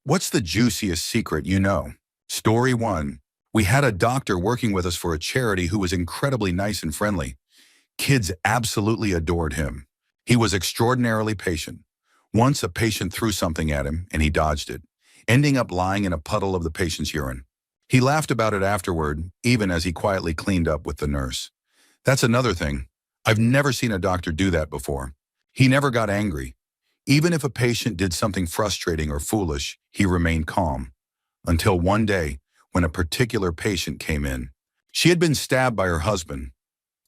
What's the juiciest secret you know? Story 1. We had a doctor working with us for a charity who was incredibly nice and friendly. Kids absolutely adored him. He was extraordinarily patient. Once a patient threw something at him and he dodged it, ending up lying in a puddle of the patient's urine. He laughed about it afterward, even as he quietly cleaned up with the nurse. That's another thing. I've never seen a doctor do that before. He never got angry. Even if a patient did something frustrating or foolish, he remained calm. Until one day, when a particular patient came in. She had been stabbed by her husband.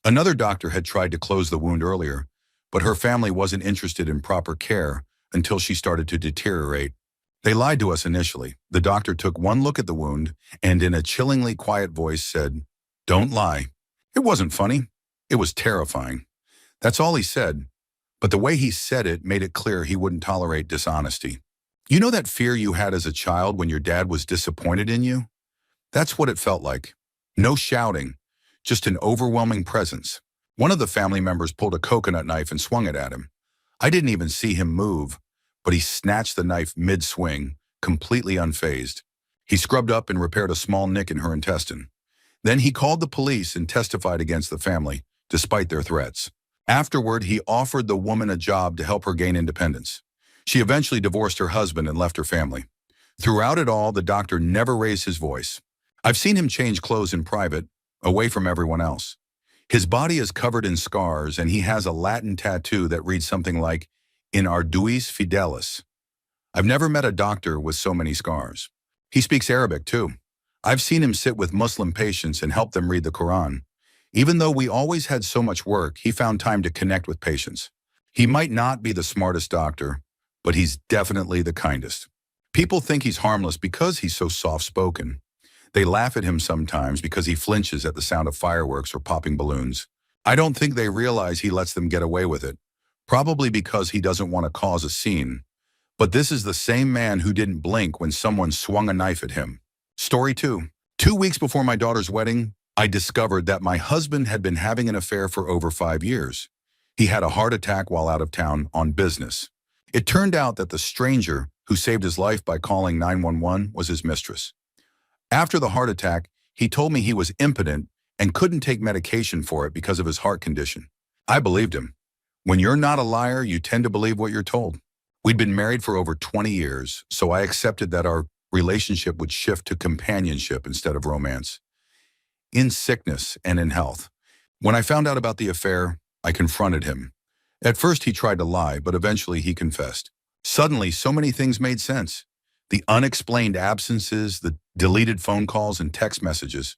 Another doctor had tried to close the wound earlier, but her family wasn't interested in proper care until she started to deteriorate. They lied to us initially. The doctor took one look at the wound and in a chillingly quiet voice said, "Don't lie." It wasn't funny. It was terrifying. That's all he said. But the way he said it made it clear he wouldn't tolerate dishonesty. You know that fear you had as a child when your dad was disappointed in you? That's what it felt like. No shouting, just an overwhelming presence. One of the family members pulled a coconut knife and swung it at him. I didn't even see him move, but he snatched the knife mid-swing, completely unfazed. He scrubbed up and repaired a small nick in her intestine. Then he called the police and testified against the family, despite their threats. Afterward, he offered the woman a job to help her gain independence. She eventually divorced her husband and left her family. Throughout it all, the doctor never raised his voice. I've seen him change clothes in private, away from everyone else. His body is covered in scars, and he has a Latin tattoo that reads something like, "In arduis fidelis." I've never met a doctor with so many scars. He speaks Arabic, too. I've seen him sit with Muslim patients and help them read the Quran. Even though we always had so much work, he found time to connect with patients. He might not be the smartest doctor, but he's definitely the kindest. People think he's harmless because he's so soft-spoken. They laugh at him sometimes because he flinches at the sound of fireworks or popping balloons. I don't think they realize he lets them get away with it, probably because he doesn't want to cause a scene. But this is the same man who didn't blink when someone swung a knife at him. Story 2. 2 weeks before my daughter's wedding, I discovered that my husband had been having an affair for over 5 years. He had a heart attack while out of town on business. It turned out that the stranger who saved his life by calling 911 was his mistress. After the heart attack, he told me he was impotent and couldn't take medication for it because of his heart condition. I believed him. When you're not a liar, you tend to believe what you're told. We'd been married for over 20 years, so I accepted that our relationship would shift to companionship instead of romance. In sickness and in health. When I found out about the affair, I confronted him. At first he tried to lie, but eventually he confessed. Suddenly, so many things made sense. The unexplained absences, the deleted phone calls and text messages.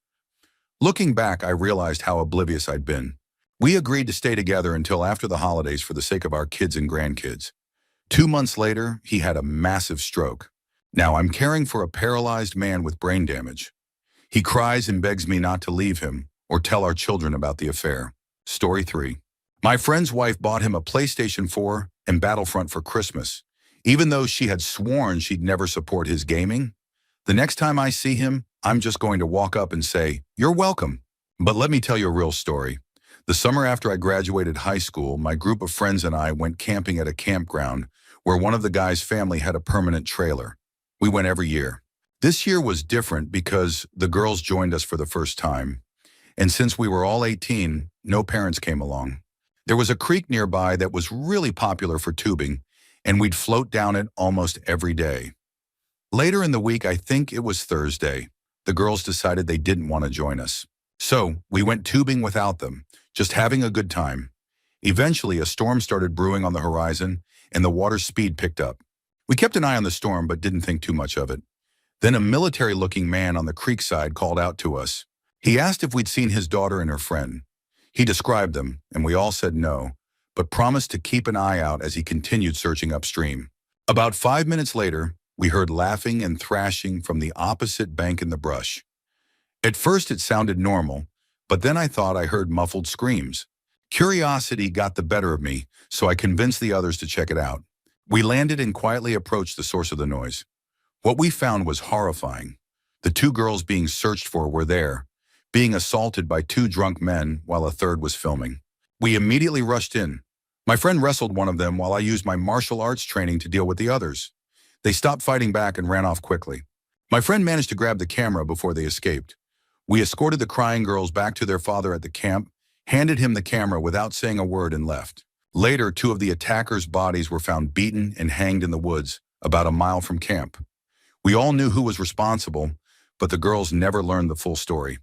Looking back, I realized how oblivious I'd been. We agreed to stay together until after the holidays for the sake of our kids and grandkids. 2 months later, he had a massive stroke. Now I'm caring for a paralyzed man with brain damage. He cries and begs me not to leave him or tell our children about the affair. Story 3. My friend's wife bought him a PlayStation 4 and Battlefront for Christmas. Even though she had sworn she'd never support his gaming, the next time I see him, I'm just going to walk up and say, "You're welcome." But let me tell you a real story. The summer after I graduated high school, my group of friends and I went camping at a campground where one of the guys' family had a permanent trailer. We went every year. This year was different because the girls joined us for the first time. And since we were all 18, no parents came along. There was a creek nearby that was really popular for tubing, and we'd float down it almost every day. Later in the week, I think it was Thursday, the girls decided they didn't want to join us. So we went tubing without them, just having a good time. Eventually, a storm started brewing on the horizon, and the water's speed picked up. We kept an eye on the storm, but didn't think too much of it. Then a military-looking man on the creek side called out to us. He asked if we'd seen his daughter and her friend. He described them, and we all said no, but promised to keep an eye out as he continued searching upstream. About 5 minutes later, we heard laughing and thrashing from the opposite bank in the brush. At first it sounded normal, but then I thought I heard muffled screams. Curiosity got the better of me, so I convinced the others to check it out. We landed and quietly approached the source of the noise. What we found was horrifying. The 2 girls being searched for were there, being assaulted by 2 drunk men while a third was filming. We immediately rushed in. My friend wrestled one of them while I used my martial arts training to deal with the others. They stopped fighting back and ran off quickly. My friend managed to grab the camera before they escaped. We escorted the crying girls back to their father at the camp, handed him the camera without saying a word, and left. Later, two of the attackers' bodies were found beaten and hanged in the woods, about a mile from camp. We all knew who was responsible, but the girls never learned the full story.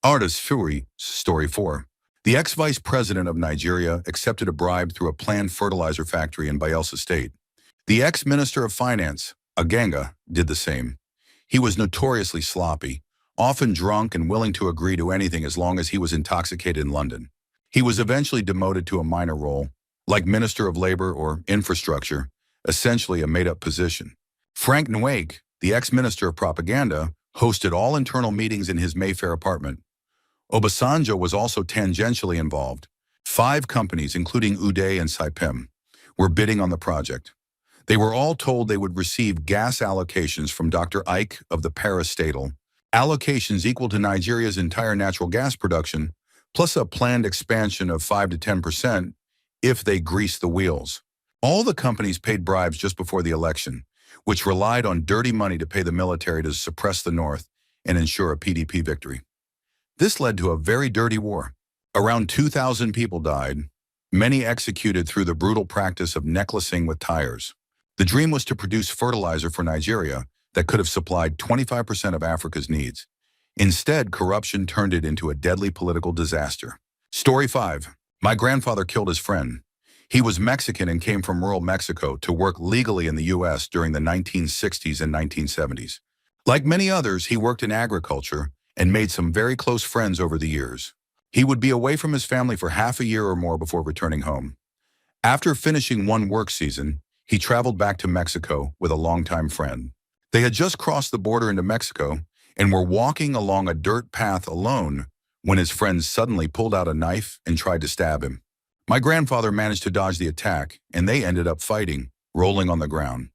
Artist Fury, Story 4. The ex-vice president of Nigeria accepted a bribe through a planned fertilizer factory in Bayelsa State. The ex-minister of finance, Aganga, did the same. He was notoriously sloppy, often drunk and willing to agree to anything as long as he was intoxicated in London. He was eventually demoted to a minor role, like Minister of Labor or Infrastructure, essentially a made-up position. Frank Nweke, the ex-minister of propaganda, hosted all internal meetings in his Mayfair apartment. Obasanjo was also tangentially involved. 5 companies, including Uday and Saipem, were bidding on the project. They were all told they would receive gas allocations from Dr. Ike of the parastatal, allocations equal to Nigeria's entire natural gas production, plus a planned expansion of 5 to 10% if they greased the wheels. All the companies paid bribes just before the election, which relied on dirty money to pay the military to suppress the North and ensure a PDP victory. This led to a very dirty war. Around 2,000 people died, many executed through the brutal practice of necklacing with tires. The dream was to produce fertilizer for Nigeria that could have supplied 25% of Africa's needs. Instead, corruption turned it into a deadly political disaster. Story 5. My grandfather killed his friend. He was Mexican and came from rural Mexico to work legally in the U.S. during the 1960s and 1970s. Like many others, he worked in agriculture and made some very close friends over the years. He would be away from his family for half a year or more before returning home. After finishing one work season, he traveled back to Mexico with a longtime friend. They had just crossed the border into Mexico and were walking along a dirt path alone when his friend suddenly pulled out a knife and tried to stab him. My grandfather managed to dodge the attack, and they ended up fighting, rolling on the ground.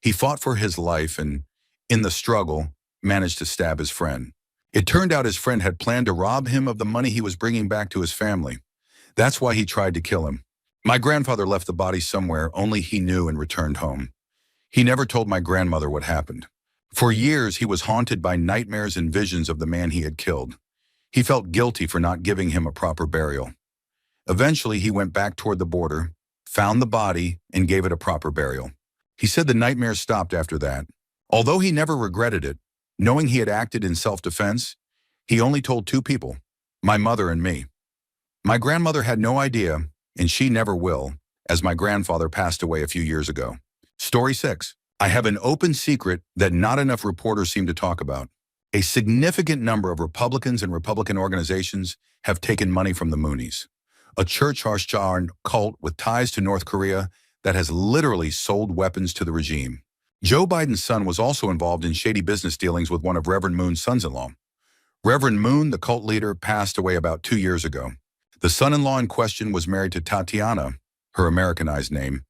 He fought for his life and, in the struggle, managed to stab his friend. It turned out his friend had planned to rob him of the money he was bringing back to his family. That's why he tried to kill him. My grandfather left the body somewhere only he knew and returned home. He never told my grandmother what happened. For years, he was haunted by nightmares and visions of the man he had killed. He felt guilty for not giving him a proper burial. Eventually, he went back toward the border, found the body, and gave it a proper burial. He said the nightmares stopped after that. Although he never regretted it, knowing he had acted in self-defense, he only told 2 people, my mother and me. My grandmother had no idea, and she never will, as my grandfather passed away a few years ago. Story 6. I have an open secret that not enough reporters seem to talk about. A significant number of Republicans and Republican organizations have taken money from the Moonies, a church cult with ties to North Korea that has literally sold weapons to the regime. Joe Biden's son was also involved in shady business dealings with one of Reverend Moon's sons-in-law. Reverend Moon, the cult leader, passed away about 2 years ago. The son-in-law in question was married to Tatiana, her Americanized name,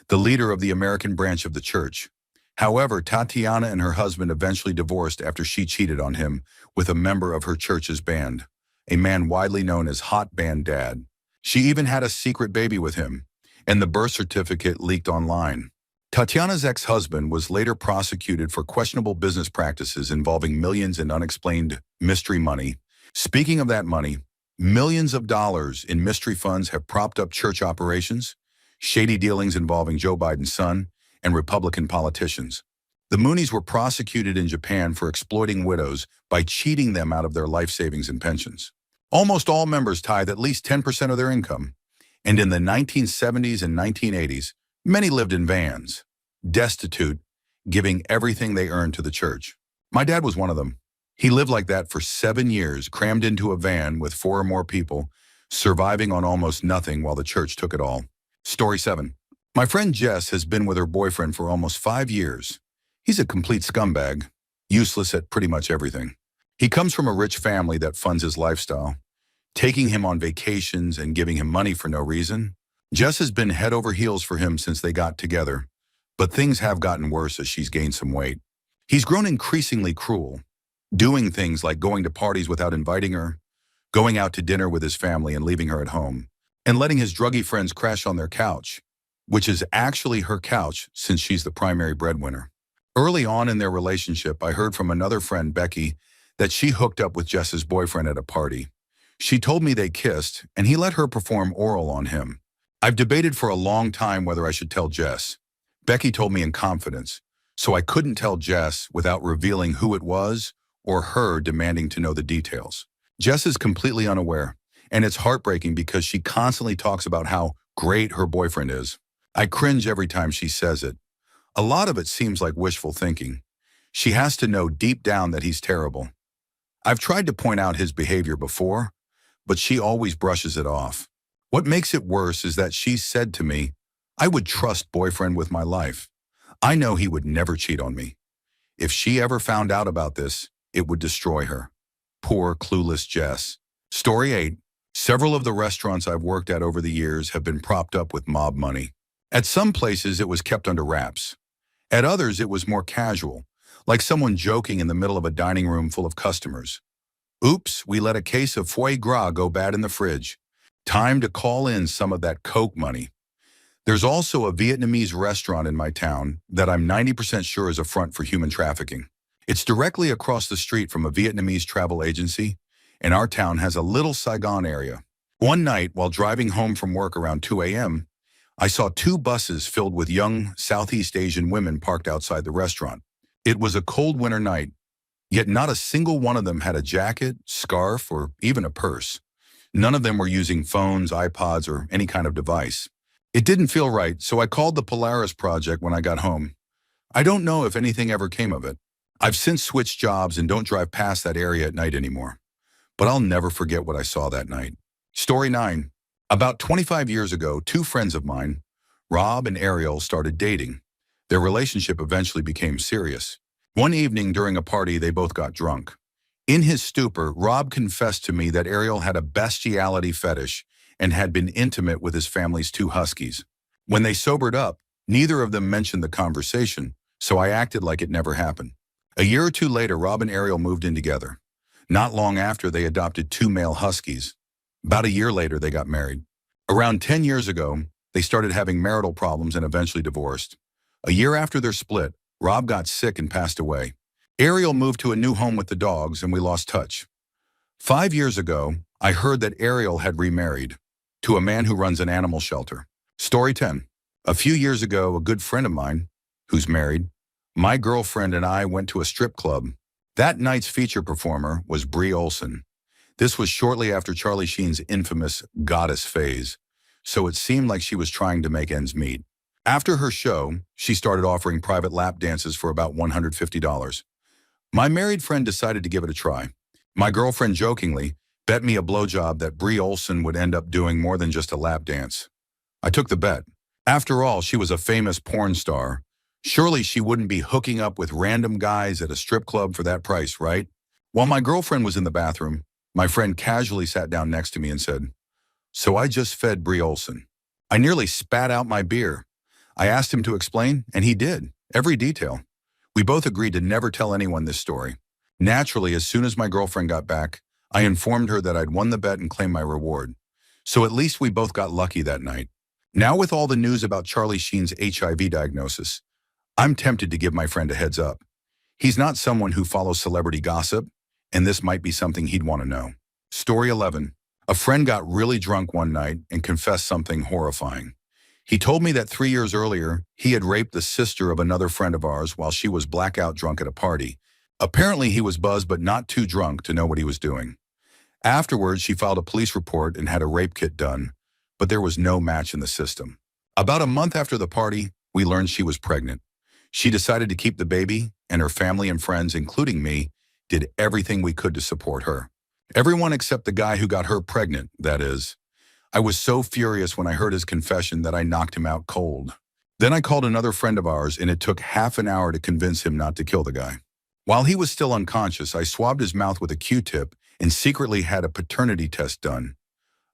the leader of the American branch of the church. However, Tatiana and her husband eventually divorced after she cheated on him with a member of her church's band, a man widely known as Hot Band Dad. She even had a secret baby with him, and the birth certificate leaked online. Tatiana's ex-husband was later prosecuted for questionable business practices involving millions in unexplained mystery money. Speaking of that money, millions of dollars in mystery funds have propped up church operations, shady dealings involving Joe Biden's son, and Republican politicians. The Moonies were prosecuted in Japan for exploiting widows by cheating them out of their life savings and pensions. Almost all members tithe at least 10% of their income, and in the 1970s and 1980s, many lived in vans, destitute, giving everything they earned to the church. My dad was one of them. He lived like that for 7 years, crammed into a van with 4 or more people, surviving on almost nothing while the church took it all. Story 7. My friend Jess has been with her boyfriend for almost 5 years. He's a complete scumbag, useless at pretty much everything. He comes from a rich family that funds his lifestyle, taking him on vacations and giving him money for no reason. Jess has been head over heels for him since they got together, but things have gotten worse as she's gained some weight. He's grown increasingly cruel, doing things like going to parties without inviting her, going out to dinner with his family and leaving her at home, and letting his druggy friends crash on their couch, which is actually her couch since she's the primary breadwinner. Early on in their relationship, I heard from another friend, Becky, that she hooked up with Jess's boyfriend at a party. She told me they kissed, and he let her perform oral on him. I've debated for a long time whether I should tell Jess. Becky told me in confidence, so I couldn't tell Jess without revealing who it was or her demanding to know the details. Jess is completely unaware, and it's heartbreaking because she constantly talks about how great her boyfriend is. I cringe every time she says it. A lot of it seems like wishful thinking. She has to know deep down that he's terrible. I've tried to point out his behavior before, but she always brushes it off. What makes it worse is that she said to me, I would trust boyfriend with my life. I know he would never cheat on me. If she ever found out about this, it would destroy her. Poor, clueless Jess. Story 8. Several of the restaurants I've worked at over the years have been propped up with mob money. At some places, it was kept under wraps. At others, it was more casual, like someone joking in the middle of a dining room full of customers. Oops, we let a case of foie gras go bad in the fridge. Time to call in some of that Coke money. There's also a Vietnamese restaurant in my town that I'm 90% sure is a front for human trafficking. It's directly across the street from a Vietnamese travel agency, and our town has a little Saigon area. One night, while driving home from work around 2 a.m., I saw two buses filled with young Southeast Asian women parked outside the restaurant. It was a cold winter night, yet not a single one of them had a jacket, scarf, or even a purse. None of them were using phones, iPods, or any kind of device. It didn't feel right, so I called the Polaris Project when I got home. I don't know if anything ever came of it. I've since switched jobs and don't drive past that area at night anymore. But I'll never forget what I saw that night. Story 9. About 25 years ago, two friends of mine, Rob and Ariel, started dating. Their relationship eventually became serious. One evening during a party, they both got drunk. In his stupor, Rob confessed to me that Ariel had a bestiality fetish and had been intimate with his family's two huskies. When they sobered up, neither of them mentioned the conversation, so I acted like it never happened. A year or two later, Rob and Ariel moved in together. Not long after, they adopted two male huskies. About a year later, they got married. Around 10 years ago, they started having marital problems and eventually divorced. A year after their split, Rob got sick and passed away. Ariel moved to a new home with the dogs, and we lost touch. 5 years ago, I heard that Ariel had remarried to a man who runs an animal shelter. Story 10. A few years ago, a good friend of mine, who's married, my girlfriend and I went to a strip club. That night's feature performer was Brie Olson. This was shortly after Charlie Sheen's infamous goddess phase, so it seemed like she was trying to make ends meet. After her show, she started offering private lap dances for about $150. My married friend decided to give it a try. My girlfriend jokingly bet me a blowjob that Brie Olson would end up doing more than just a lap dance. I took the bet. After all, she was a famous porn star. Surely she wouldn't be hooking up with random guys at a strip club for that price, right? While my girlfriend was in the bathroom, my friend casually sat down next to me and said, "So I just fed Brie Olson." I nearly spat out my beer. I asked him to explain, and he did, every detail. We both agreed to never tell anyone this story. Naturally, as soon as my girlfriend got back, I informed her that I'd won the bet and claimed my reward. So at least we both got lucky that night. Now with all the news about Charlie Sheen's HIV diagnosis, I'm tempted to give my friend a heads up. He's not someone who follows celebrity gossip, and this might be something he'd want to know. Story 11. A friend got really drunk one night and confessed something horrifying. He told me that 3 years earlier, he had raped the sister of another friend of ours while she was blackout drunk at a party. Apparently, he was buzzed but not too drunk to know what he was doing. Afterwards, she filed a police report and had a rape kit done, but there was no match in the system. About a month after the party, we learned she was pregnant. She decided to keep the baby, and her family and friends, including me, did everything we could to support her. Everyone except the guy who got her pregnant, that is. I was so furious when I heard his confession that I knocked him out cold. Then I called another friend of ours, and it took half an hour to convince him not to kill the guy. While he was still unconscious, I swabbed his mouth with a Q-tip and secretly had a paternity test done.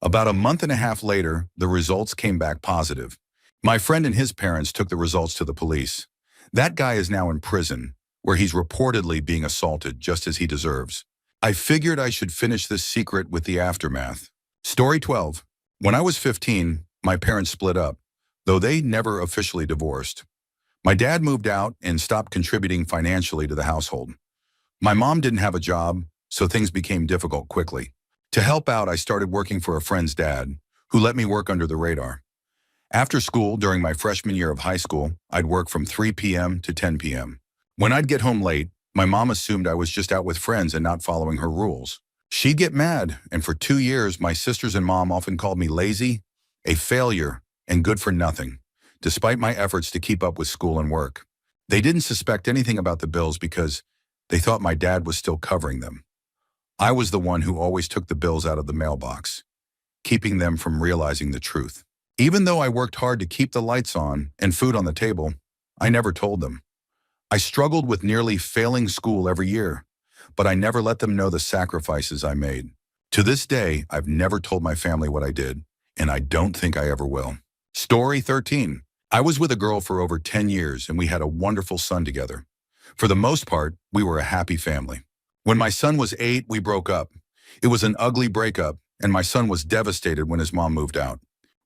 About a month and a half later, the results came back positive. My friend and his parents took the results to the police. That guy is now in prison, where he's reportedly being assaulted just as he deserves. I figured I should finish this secret with the aftermath. Story 12. When I was 15, my parents split up, though they never officially divorced. My dad moved out and stopped contributing financially to the household. My mom didn't have a job, so things became difficult quickly. To help out, I started working for a friend's dad, who let me work under the radar. After school, during my freshman year of high school, I'd work from 3 p.m. to 10 p.m. When I'd get home late, my mom assumed I was just out with friends and not following her rules. She'd get mad, and for 2 years, my sisters and mom often called me lazy, a failure, and good for nothing, despite my efforts to keep up with school and work. They didn't suspect anything about the bills because they thought my dad was still covering them. I was the one who always took the bills out of the mailbox, keeping them from realizing the truth. Even though I worked hard to keep the lights on and food on the table, I never told them. I struggled with nearly failing school every year, but I never let them know the sacrifices I made. To this day, I've never told my family what I did, and I don't think I ever will. Story 13. I was with a girl for over 10 years, and we had a wonderful son together. For the most part, we were a happy family. When my son was 8, we broke up. It was an ugly breakup, and my son was devastated when his mom moved out.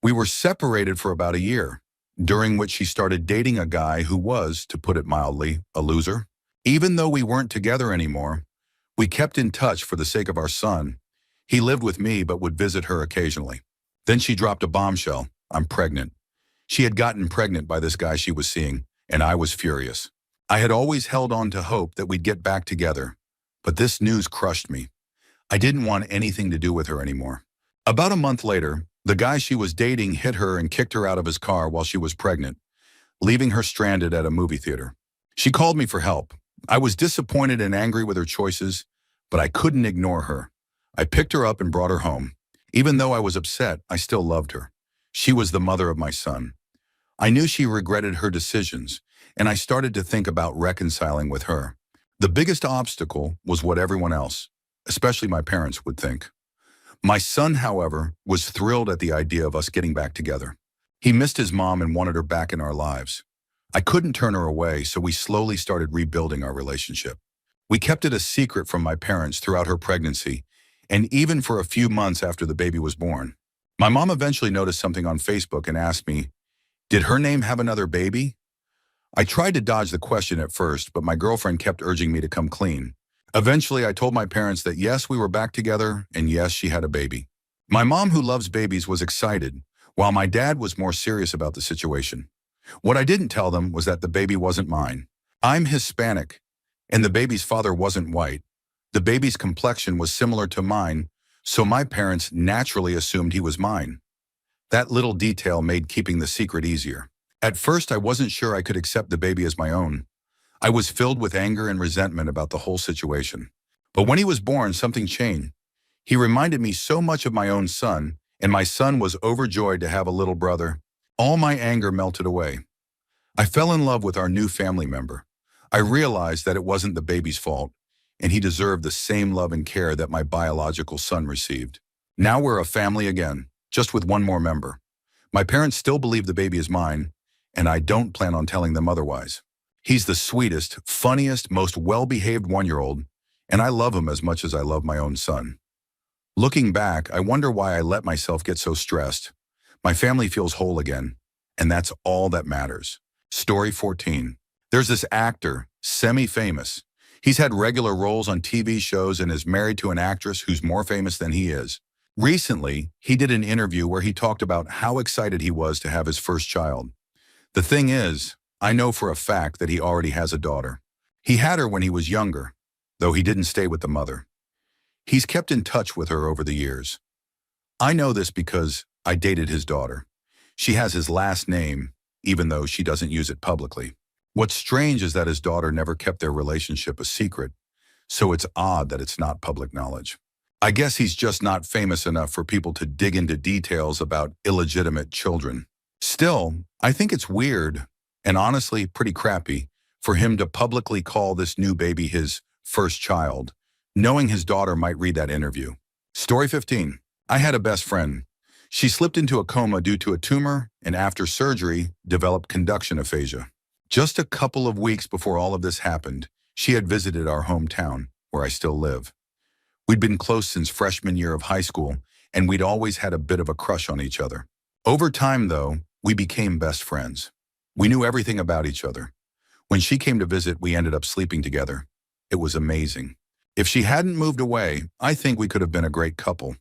We were separated for about a year, during which she started dating a guy who was, to put it mildly, a loser. Even though we weren't together anymore, we kept in touch for the sake of our son. He lived with me but would visit her occasionally. Then she dropped a bombshell. I'm pregnant. She had gotten pregnant by this guy she was seeing, and I was furious. I had always held on to hope that we'd get back together, but this news crushed me. I didn't want anything to do with her anymore. About a month later, the guy she was dating hit her and kicked her out of his car while she was pregnant, leaving her stranded at a movie theater. She called me for help. I was disappointed and angry with her choices, but I couldn't ignore her. I picked her up and brought her home. Even though I was upset, I still loved her. She was the mother of my son. I knew she regretted her decisions, and I started to think about reconciling with her. The biggest obstacle was what everyone else, especially my parents, would think. My son, however, was thrilled at the idea of us getting back together. He missed his mom and wanted her back in our lives. I couldn't turn her away, so we slowly started rebuilding our relationship. We kept it a secret from my parents throughout her pregnancy, and even for a few months after the baby was born. My mom eventually noticed something on Facebook and asked me, "Did her name have another baby?" I tried to dodge the question at first, but my girlfriend kept urging me to come clean. Eventually, I told my parents that yes, we were back together, and yes, she had a baby. My mom, who loves babies, was excited, while my dad was more serious about the situation. What I didn't tell them was that the baby wasn't mine. I'm Hispanic, and the baby's father wasn't white. The baby's complexion was similar to mine, so my parents naturally assumed he was mine. That little detail made keeping the secret easier. At first, I wasn't sure I could accept the baby as my own. I was filled with anger and resentment about the whole situation. But when he was born, something changed. He reminded me so much of my own son, and my son was overjoyed to have a little brother. All my anger melted away. I fell in love with our new family member. I realized that it wasn't the baby's fault, and he deserved the same love and care that my biological son received. Now we're a family again, just with one more member. My parents still believe the baby is mine, and I don't plan on telling them otherwise. He's the sweetest, funniest, most well-behaved one-year-old, and I love him as much as I love my own son. Looking back, I wonder why I let myself get so stressed. My family feels whole again, and that's all that matters. Story 14. There's this actor, semi-famous. He's had regular roles on TV shows and is married to an actress who's more famous than he is. Recently, he did an interview where he talked about how excited he was to have his first child. The thing is, I know for a fact that he already has a daughter. He had her when he was younger, though he didn't stay with the mother. He's kept in touch with her over the years. I know this because I dated his daughter. She has his last name, even though she doesn't use it publicly. What's strange is that his daughter never kept their relationship a secret, so it's odd that it's not public knowledge. I guess he's just not famous enough for people to dig into details about illegitimate children. Still, I think it's weird, and honestly pretty crappy, for him to publicly call this new baby his first child, knowing his daughter might read that interview. Story 15. I had a best friend. She slipped into a coma due to a tumor and after surgery developed conduction aphasia. Just a couple of weeks before all of this happened, she had visited our hometown, where I still live. We'd been close since freshman year of high school, and we'd always had a bit of a crush on each other. Over time, though, we became best friends. We knew everything about each other. When she came to visit, we ended up sleeping together. It was amazing. If she hadn't moved away, I think we could have been a great couple.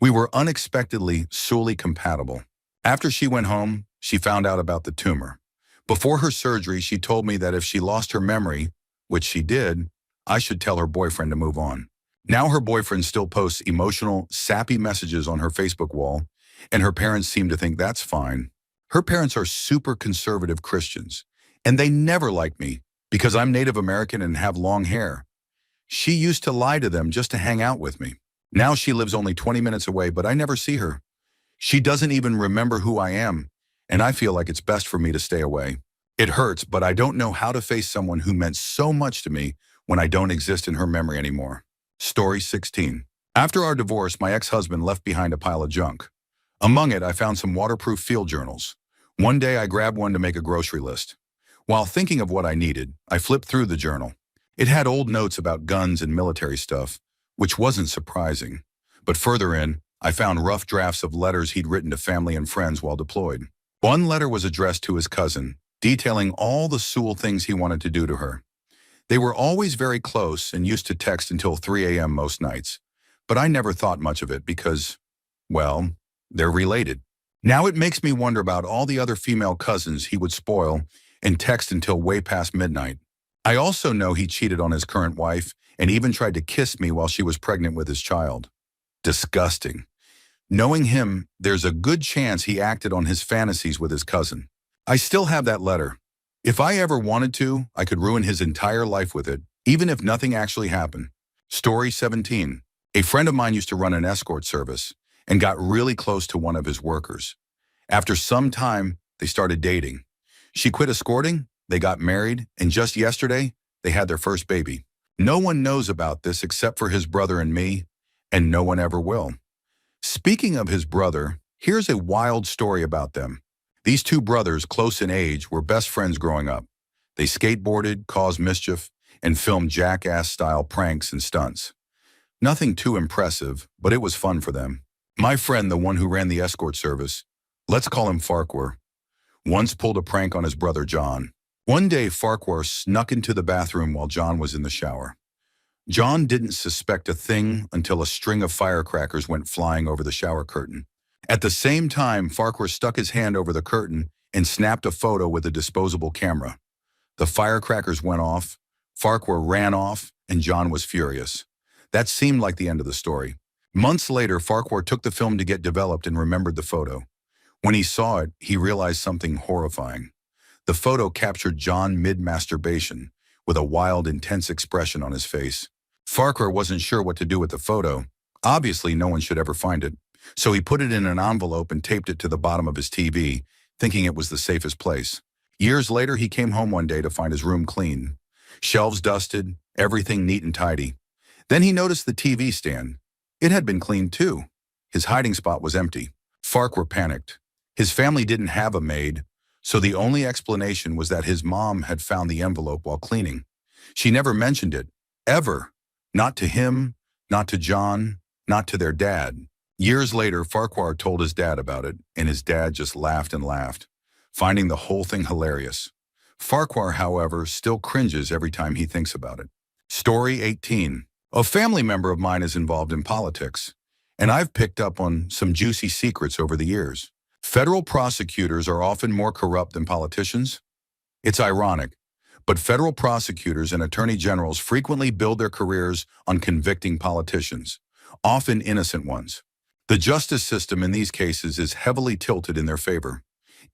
We were unexpectedly solely compatible. After she went home, she found out about the tumor. Before her surgery, she told me that if she lost her memory, which she did, I should tell her boyfriend to move on. Now her boyfriend still posts emotional, sappy messages on her Facebook wall, and her parents seem to think that's fine. Her parents are super conservative Christians, and they never liked me because I'm Native American and have long hair. She used to lie to them just to hang out with me. Now she lives only 20 minutes away, but I never see her. She doesn't even remember who I am, and I feel like it's best for me to stay away. It hurts, but I don't know how to face someone who meant so much to me when I don't exist in her memory anymore. Story 16. After our divorce, my ex-husband left behind a pile of junk. Among it, I found some waterproof field journals. One day, I grabbed one to make a grocery list. While thinking of what I needed, I flipped through the journal. It had old notes about guns and military stuff, which wasn't surprising. But further in, I found rough drafts of letters he'd written to family and friends while deployed. One letter was addressed to his cousin, detailing all the Sewell things he wanted to do to her. They were always very close and used to text until 3 a.m. most nights. But I never thought much of it because, well, they're related. Now it makes me wonder about all the other female cousins he would spoil and text until way past midnight. I also know he cheated on his current wife and even tried to kiss me while she was pregnant with his child. Disgusting. Knowing him, there's a good chance he acted on his fantasies with his cousin. I still have that letter. If I ever wanted to, I could ruin his entire life with it, even if nothing actually happened. Story 17. A friend of mine used to run an escort service and got really close to one of his workers. After some time, they started dating. She quit escorting, they got married, and just yesterday, they had their first baby. No one knows about this except for his brother and me, and no one ever will. Speaking of his brother, here's a wild story about them. These two brothers, close in age, were best friends growing up. They skateboarded, caused mischief, and filmed jackass-style pranks and stunts. Nothing too impressive, but it was fun for them. My friend, the one who ran the escort service, let's call him Farquhar, once pulled a prank on his brother John. One day, Farquhar snuck into the bathroom while John was in the shower. John didn't suspect a thing until a string of firecrackers went flying over the shower curtain. At the same time, Farquhar stuck his hand over the curtain and snapped a photo with a disposable camera. The firecrackers went off, Farquhar ran off, and John was furious. That seemed like the end of the story. Months later, Farquhar took the film to get developed and remembered the photo. When he saw it, he realized something horrifying. The photo captured John mid-masturbation, with a wild, intense expression on his face. Farquhar wasn't sure what to do with the photo. Obviously, no one should ever find it. So he put it in an envelope and taped it to the bottom of his TV, thinking it was the safest place. Years later, he came home one day to find his room clean. Shelves dusted, everything neat and tidy. Then he noticed the TV stand. It had been cleaned too. His hiding spot was empty. Farquhar panicked. His family didn't have a maid, so the only explanation was that his mom had found the envelope while cleaning. She never mentioned it, ever. Not to him, not to John, not to their dad. Years later, Farquhar told his dad about it, and his dad just laughed and laughed, finding the whole thing hilarious. Farquhar, however, still cringes every time he thinks about it. Story 18. A family member of mine is involved in politics, and I've picked up on some juicy secrets over the years. Federal prosecutors are often more corrupt than politicians. It's ironic, but federal prosecutors and attorney generals frequently build their careers on convicting politicians, often innocent ones. The justice system in these cases is heavily tilted in their favor.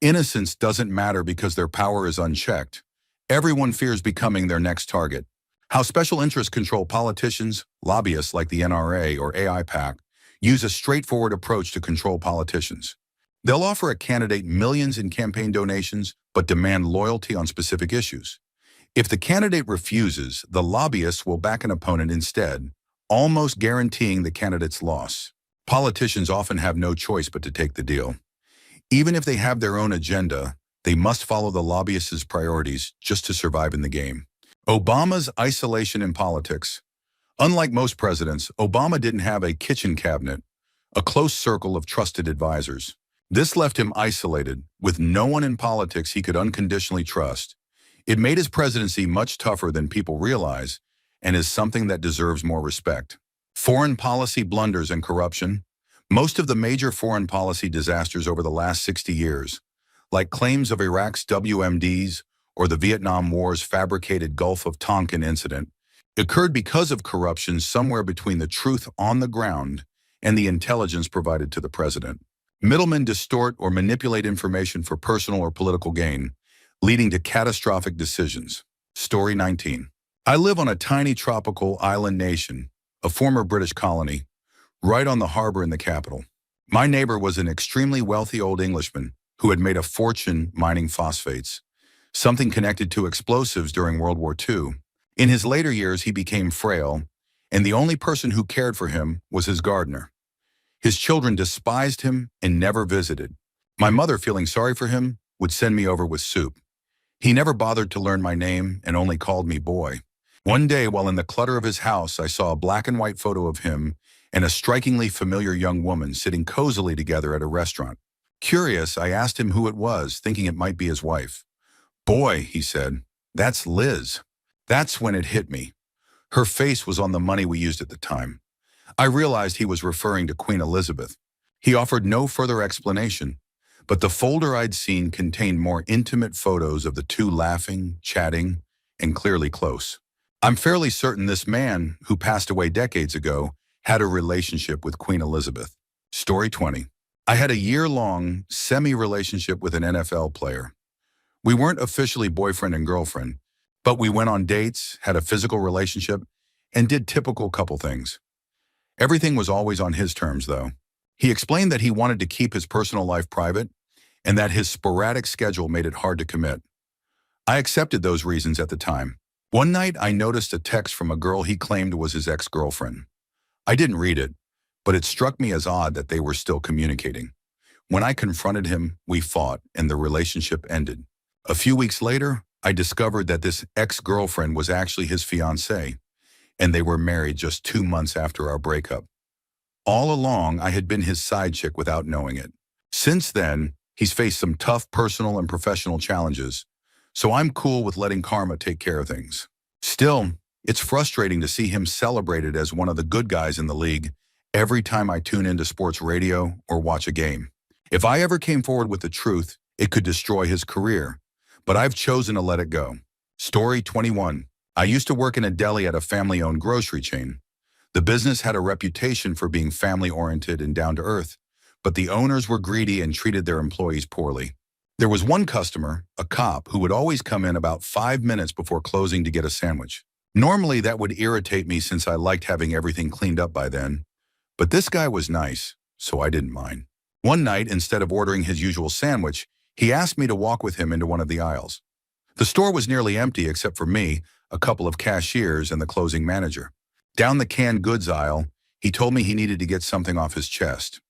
Innocence doesn't matter because their power is unchecked. Everyone fears becoming their next target. How special interests control politicians, lobbyists like the NRA or AIPAC, use a straightforward approach to control politicians. They'll offer a candidate millions in campaign donations, but demand loyalty on specific issues. If the candidate refuses, the lobbyists will back an opponent instead, almost guaranteeing the candidate's loss. Politicians often have no choice but to take the deal. Even if they have their own agenda, they must follow the lobbyists' priorities just to survive in the game. Obama's isolation in politics. Unlike most presidents, Obama didn't have a kitchen cabinet, a close circle of trusted advisors. This left him isolated, with no one in politics he could unconditionally trust. It made his presidency much tougher than people realize, and is something that deserves more respect. Foreign policy blunders and corruption. Most of the major foreign policy disasters over the last 60 years, like claims of Iraq's WMDs or the Vietnam War's fabricated Gulf of Tonkin incident, occurred because of corruption somewhere between the truth on the ground and the intelligence provided to the president. Middlemen distort or manipulate information for personal or political gain, leading to catastrophic decisions. Story 19. I live on a tiny tropical island nation, a former British colony, right on the harbor in the capital. My neighbor was an extremely wealthy old Englishman who had made a fortune mining phosphates, something connected to explosives during World War II. In his later years, he became frail, and the only person who cared for him was his gardener. His children despised him and never visited. My mother, feeling sorry for him, would send me over with soup. He never bothered to learn my name and only called me boy. One day, while in the clutter of his house, I saw a black and white photo of him and a strikingly familiar young woman sitting cozily together at a restaurant. Curious, I asked him who it was, thinking it might be his wife. "Boy," he said, "that's Liz." That's when it hit me. Her face was on the money we used at the time. I realized he was referring to Queen Elizabeth. He offered no further explanation, but the folder I'd seen contained more intimate photos of the two laughing, chatting, and clearly close. I'm fairly certain this man, who passed away decades ago, had a relationship with Queen Elizabeth. Story 20. I had a year-long, semi-relationship with an NFL player. We weren't officially boyfriend and girlfriend, but we went on dates, had a physical relationship, and did typical couple things. Everything was always on his terms, though. He explained that he wanted to keep his personal life private and that his sporadic schedule made it hard to commit. I accepted those reasons at the time. One night, I noticed a text from a girl he claimed was his ex-girlfriend. I didn't read it, but it struck me as odd that they were still communicating. When I confronted him, we fought, and the relationship ended. A few weeks later, I discovered that this ex-girlfriend was actually his fiancée, and they were married just 2 months after our breakup. All along, I had been his side chick without knowing it. Since then, he's faced some tough personal and professional challenges, so I'm cool with letting karma take care of things. Still, it's frustrating to see him celebrated as one of the good guys in the league every time I tune into sports radio or watch a game. If I ever came forward with the truth, it could destroy his career, but I've chosen to let it go. Story 21. I used to work in a deli at a family-owned grocery chain. The business had a reputation for being family-oriented and down-to-earth, but the owners were greedy and treated their employees poorly. There was one customer, a cop, who would always come in about 5 minutes before closing to get a sandwich. Normally, that would irritate me since I liked having everything cleaned up by then, but this guy was nice, so I didn't mind. One night, instead of ordering his usual sandwich, he asked me to walk with him into one of the aisles. The store was nearly empty except for me, a couple of cashiers, and the closing manager. Down the canned goods aisle, he told me he needed to get something off his chest.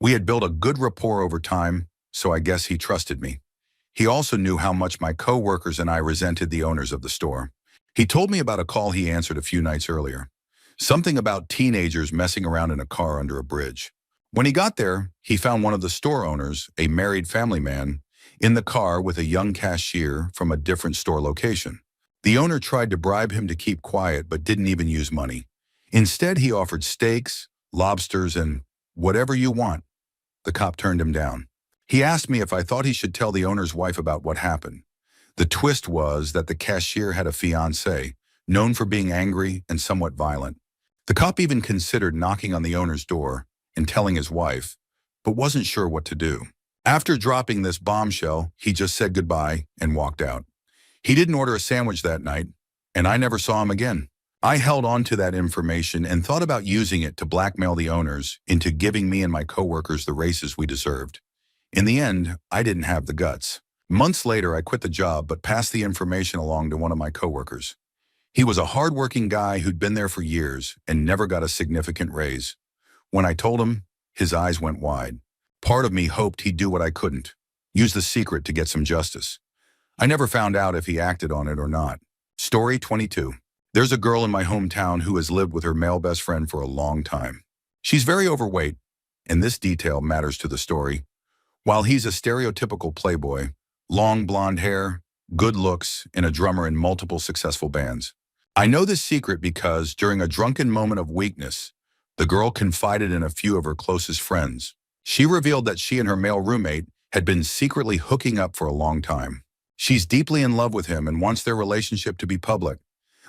We had built a good rapport over time, so I guess he trusted me. He also knew how much my co-workers and I resented the owners of the store. He told me about a call he answered a few nights earlier. Something about teenagers messing around in a car under a bridge. When he got there, he found one of the store owners, a married family man, in the car with a young cashier from a different store location. The owner tried to bribe him to keep quiet but didn't even use money. Instead, he offered steaks, lobsters, and whatever you want. The cop turned him down. He asked me if I thought he should tell the owner's wife about what happened. The twist was that the cashier had a fiancée, known for being angry and somewhat violent. The cop even considered knocking on the owner's door and telling his wife, but wasn't sure what to do. After dropping this bombshell, he just said goodbye and walked out. He didn't order a sandwich that night, and I never saw him again. I held on to that information and thought about using it to blackmail the owners into giving me and my coworkers the raises we deserved. In the end, I didn't have the guts. Months later, I quit the job but passed the information along to one of my coworkers. He was a hardworking guy who'd been there for years and never got a significant raise. When I told him, his eyes went wide. Part of me hoped he'd do what I couldn't, use the secret to get some justice. I never found out if he acted on it or not. Story 22. There's a girl in my hometown who has lived with her male best friend for a long time. She's very overweight, and this detail matters to the story. While he's a stereotypical playboy, long blonde hair, good looks, and a drummer in multiple successful bands. I know this secret because during a drunken moment of weakness, the girl confided in a few of her closest friends. She revealed that she and her male roommate had been secretly hooking up for a long time. She's deeply in love with him and wants their relationship to be public,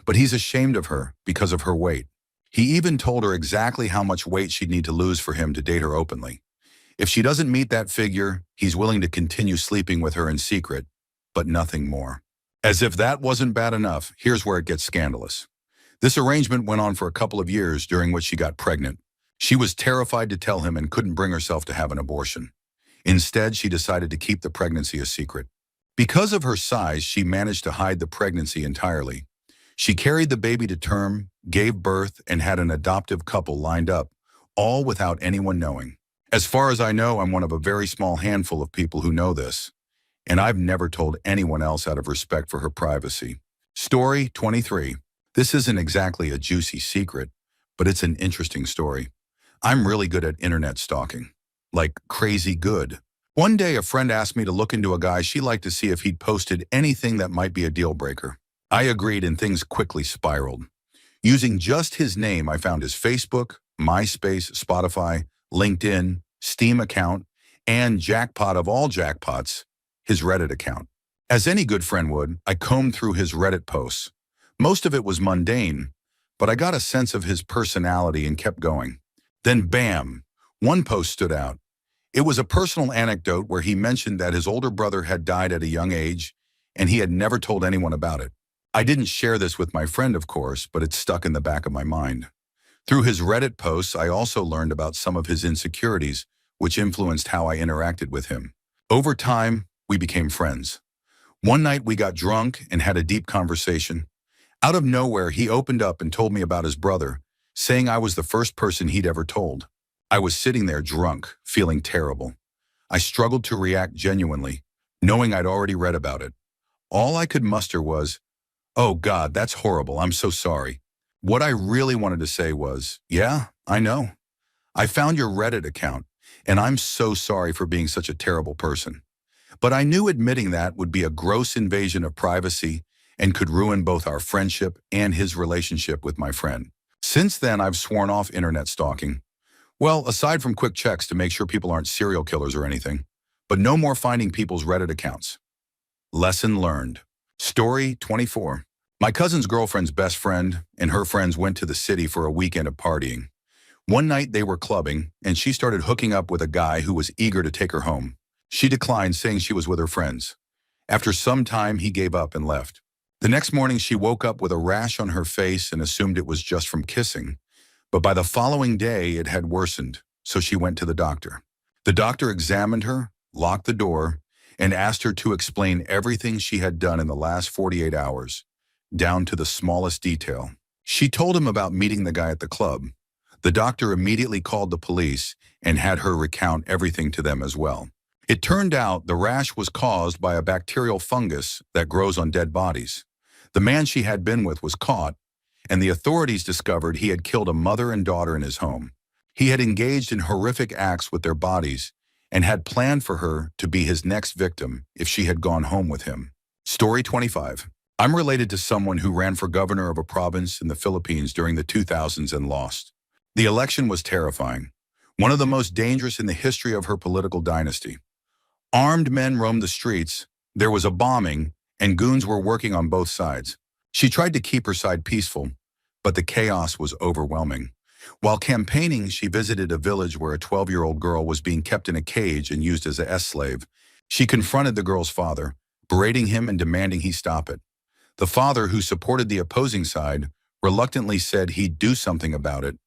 but he's ashamed of her because of her weight. He even told her exactly how much weight she'd need to lose for him to date her openly. If she doesn't meet that figure, he's willing to continue sleeping with her in secret, but nothing more. As if that wasn't bad enough, here's where it gets scandalous. This arrangement went on for a couple of years, during which she got pregnant. She was terrified to tell him and couldn't bring herself to have an abortion. Instead, she decided to keep the pregnancy a secret. Because of her size, she managed to hide the pregnancy entirely. She carried the baby to term, gave birth, and had an adoptive couple lined up, all without anyone knowing. As far as I know, I'm one of a very small handful of people who know this, and I've never told anyone else out of respect for her privacy. Story 23. This isn't exactly a juicy secret, but it's an interesting story. I'm really good at internet stalking. Like crazy good. One day, a friend asked me to look into a guy she liked to see if he'd posted anything that might be a deal breaker. I agreed and things quickly spiraled. Using just his name, I found his Facebook, MySpace, Spotify, LinkedIn, Steam account, and jackpot of all jackpots, his Reddit account. As any good friend would, I combed through his Reddit posts. Most of it was mundane, but I got a sense of his personality and kept going. Then bam, one post stood out. It was a personal anecdote where he mentioned that his older brother had died at a young age, and he had never told anyone about it. I didn't share this with my friend, of course, but it stuck in the back of my mind. Through his Reddit posts, I also learned about some of his insecurities, which influenced how I interacted with him. Over time, we became friends. One night we got drunk and had a deep conversation. Out of nowhere, he opened up and told me about his brother, saying I was the first person he'd ever told. I was sitting there drunk, feeling terrible. I struggled to react genuinely, knowing I'd already read about it. All I could muster was, "Oh God, that's horrible, I'm so sorry." What I really wanted to say was, "Yeah, I know. I found your Reddit account, and I'm so sorry for being such a terrible person." But I knew admitting that would be a gross invasion of privacy and could ruin both our friendship and his relationship with my friend. Since then, I've sworn off internet stalking. Well, aside from quick checks to make sure people aren't serial killers or anything, but no more finding people's Reddit accounts. Lesson learned. Story 24. My cousin's girlfriend's best friend and her friends went to the city for a weekend of partying. One night they were clubbing, and she started hooking up with a guy who was eager to take her home. She declined, saying she was with her friends. After some time, he gave up and left. The next morning, she woke up with a rash on her face and assumed it was just from kissing. But by the following day, it had worsened, so she went to the doctor. The doctor examined her, locked the door, and asked her to explain everything she had done in the last 48 hours, down to the smallest detail. She told him about meeting the guy at the club. The doctor immediately called the police and had her recount everything to them as well. It turned out the rash was caused by a bacterial fungus that grows on dead bodies. The man she had been with was caught, and the authorities discovered he had killed a mother and daughter in his home. He had engaged in horrific acts with their bodies and had planned for her to be his next victim if she had gone home with him. Story 25. I'm related to someone who ran for governor of a province in the Philippines during the 2000s and lost. The election was terrifying, one of the most dangerous in the history of her political dynasty. Armed men roamed the streets, there was a bombing, and goons were working on both sides. She tried to keep her side peaceful, but the chaos was overwhelming. While campaigning, she visited a village where a 12-year-old girl was being kept in a cage and used as a slave. She confronted the girl's father, berating him and demanding he stop it. The father, who supported the opposing side, reluctantly said he'd do something about it.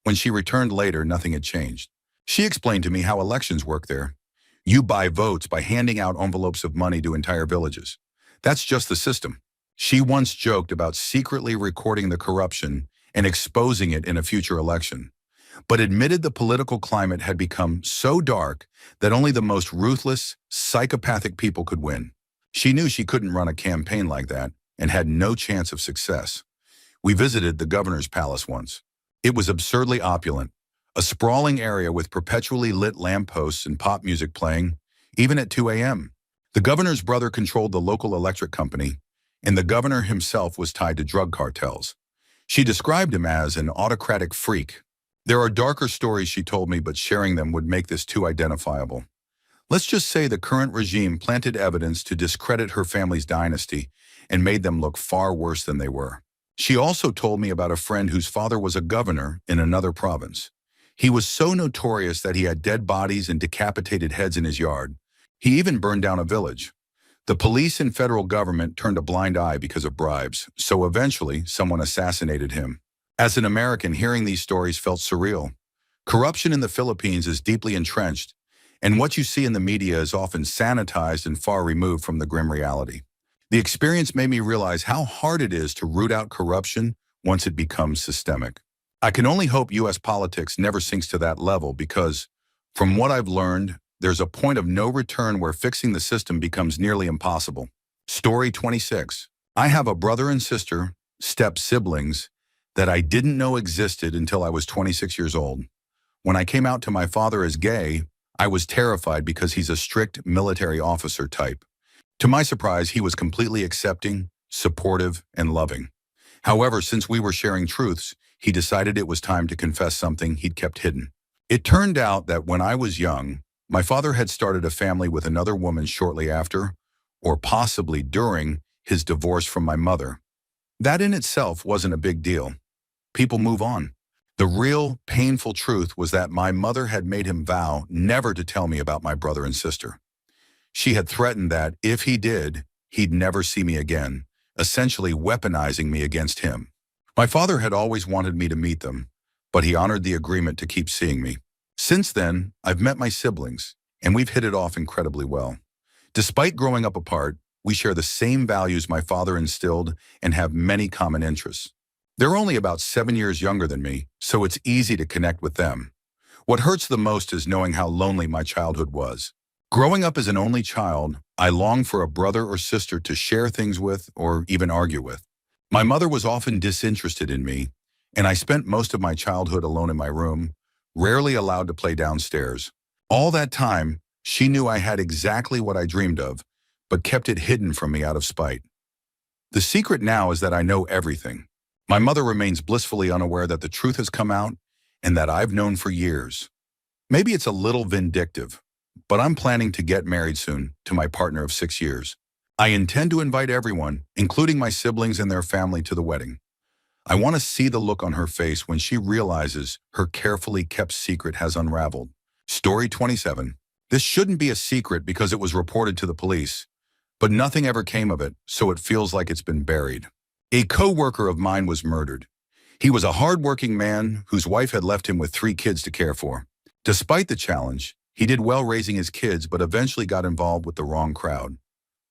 When she returned later, nothing had changed. She explained to me how elections work there. You buy votes by handing out envelopes of money to entire villages. That's just the system. She once joked about secretly recording the corruption and exposing it in a future election, but admitted the political climate had become so dark that only the most ruthless, psychopathic people could win. She knew she couldn't run a campaign like that and had no chance of success. We visited the governor's palace once. It was absurdly opulent, a sprawling area with perpetually lit lampposts and pop music playing, even at 2 a.m. The governor's brother controlled the local electric company, and the governor himself was tied to drug cartels. She described him as an autocratic freak. There are darker stories she told me, but sharing them would make this too identifiable. Let's just say the current regime planted evidence to discredit her family's dynasty and made them look far worse than they were. She also told me about a friend whose father was a governor in another province. He was so notorious that he had dead bodies and decapitated heads in his yard. He even burned down a village. The police and federal government turned a blind eye because of bribes, so eventually someone assassinated him. As an American, hearing these stories felt surreal. Corruption in the Philippines is deeply entrenched, and what you see in the media is often sanitized and far removed from the grim reality. The experience made me realize how hard it is to root out corruption once it becomes systemic. I can only hope U.S. politics never sinks to that level because, from what I've learned, there's a point of no return where fixing the system becomes nearly impossible. Story 26. I have a brother and sister, step-siblings, that I didn't know existed until I was 26 years old. When I came out to my father as gay, I was terrified because he's a strict military officer type. To my surprise, he was completely accepting, supportive, and loving. However, since we were sharing truths, he decided it was time to confess something he'd kept hidden. It turned out that when I was young, my father had started a family with another woman shortly after, or possibly during, his divorce from my mother. That in itself wasn't a big deal. People move on. The real, painful truth was that my mother had made him vow never to tell me about my brother and sister. She had threatened that, if he did, he'd never see me again, essentially weaponizing me against him. My father had always wanted me to meet them, but he honored the agreement to keep seeing me. Since then, I've met my siblings, and we've hit it off incredibly well. Despite growing up apart, we share the same values my father instilled and have many common interests. They're only about 7 years younger than me, so it's easy to connect with them. What hurts the most is knowing how lonely my childhood was. Growing up as an only child, I longed for a brother or sister to share things with or even argue with. My mother was often disinterested in me, and I spent most of my childhood alone in my room, rarely allowed to play downstairs. All that time, she knew I had exactly what I dreamed of, but kept it hidden from me out of spite. The secret now is that I know everything. My mother remains blissfully unaware that the truth has come out and that I've known for years. Maybe it's a little vindictive, but I'm planning to get married soon to my partner of 6 years. I intend to invite everyone, including my siblings and their family, to the wedding. I want to see the look on her face when she realizes her carefully kept secret has unraveled. Story 27. This shouldn't be a secret because it was reported to the police, but nothing ever came of it, so it feels like it's been buried. A co-worker of mine was murdered. He was a hard-working man whose wife had left him with 3 kids to care for. Despite the challenge, he did well raising his kids, but eventually got involved with the wrong crowd.